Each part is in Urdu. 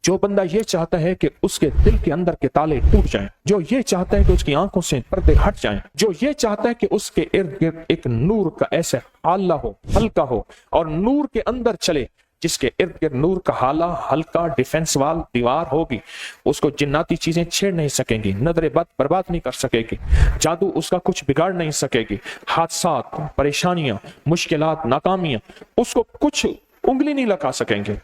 جو بندہ یہ چاہتا ہے کہ اس کے دل کے اندر کے تالے ٹوٹ جائیں، جو یہ چاہتا ہے کہ اس کی آنکھوں سے پردے ہٹ جائیں، جو یہ چاہتا ہے کہ اس کے ارد گرد ایک نور کا ایسا حالہ ہو، حلقہ ہو، اور نور کے اندر چلے، جس کے ارد گرد نور کا حالہ، حلقہ، ڈیفنس وال، دیوار ہوگی، اس کو جناتی چیزیں چھیڑ نہیں سکیں گی، نظر بد برباد نہیں کر سکے گی، جادو اس کا کچھ بگاڑ نہیں سکے گی، حادثات، پریشانیاں، مشکلات، ناکامیاں اس کو کچھ انگلی نہیں لگا سکیں گے۔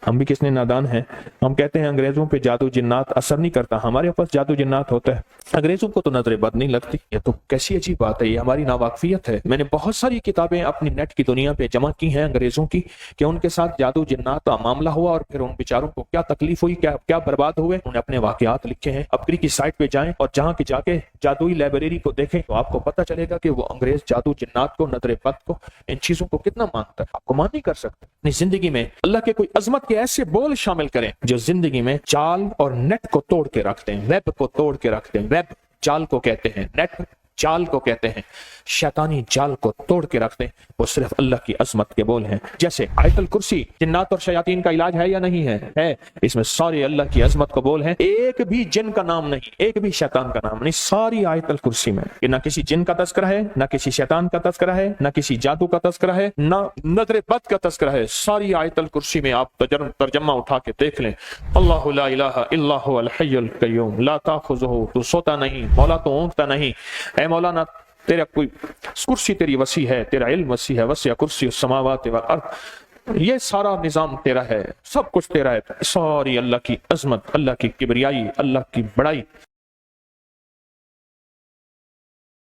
ہم بھی کتنے نادان ہیں، ہم کہتے ہیں انگریزوں پہ جادو جنات اثر نہیں کرتا، ہمارے پاس جادو جنات ہوتا ہے، انگریزوں کو تو نظر بد نہیں لگتی۔ یہ تو کیسی عجیب بات ہے، یہ ہماری ناواقفیت ہے۔ میں نے بہت ساری کتابیں اپنی نیٹ کی دنیا پہ جمع کی ہیں انگریزوں کی، کہ ان کے ساتھ جادو جنات کا معاملہ ہوا اور پھر ان بیچاروں کو کیا تکلیف ہوئی، کیا برباد ہوئے، انہوں نے اپنے واقعات لکھے ہیں۔ اپگری کی سائٹ پہ جائیں اور جہاں کے جا کے جادوئی لائبریری کو دیکھیں تو آپ کو پتہ چلے گا کہ وہ انگریز جادو جنات کو، نظر بد کو، ان چیزوں کو کتنا مانتا ہے۔ آپ کو مان نہیں کر سکتے۔ اپنی زندگی میں اللہ کے کوئی عظمت کے ایسے بول شامل کریں جو زندگی میں جال اور نیٹ کو توڑ کے رکھتے ہیں، ویب کو توڑ کے رکھتے ہیں۔ ویب جال کو کہتے ہیں، نیٹ جال کو کہتے ہیں، شیطانی جال کو توڑ کے رکھتے ہیں۔ وہ صرف اللہ کی عظمت کے بول ہیں، جیسے آیت الکرسی جنات اور شیاطین کا علاج ہے یا نہیں ہے؟ ہے۔ اس میں ساری اللہ کی عظمت کو بول ہیں، ایک بھی جن کا نام نہیں، ایک بھی شیطان کا نام نہیں، ساری آیت الکرسی میں۔ کہ نہ کسی جن کا تذکرہ ہے، نہ کسی شیطان کا تذکرہ ہے، نہ کسی جادو کا تذکرہ ہے، نہ نظر بد کا تذکرہ ہے۔ ساری آیت الکرسی میں آپ ترجمہ اٹھا کے دیکھ لیں، اللہ لا الہ الا هو الحی القیوم لا تاخذہ، تو سوتا نہیں، مولا تو اونگتا نہیں۔ اے مولانا تیرا کوئی کرسی تیری وسیع ہے، تیرا علم وسیع ہے، وسیع کرسی السماوات والارض، یہ سارا نظام تیرا ہے، سب کچھ تیرا ہے۔ ساری اللہ کی عظمت، اللہ کی کبریائی، اللہ کی بڑائی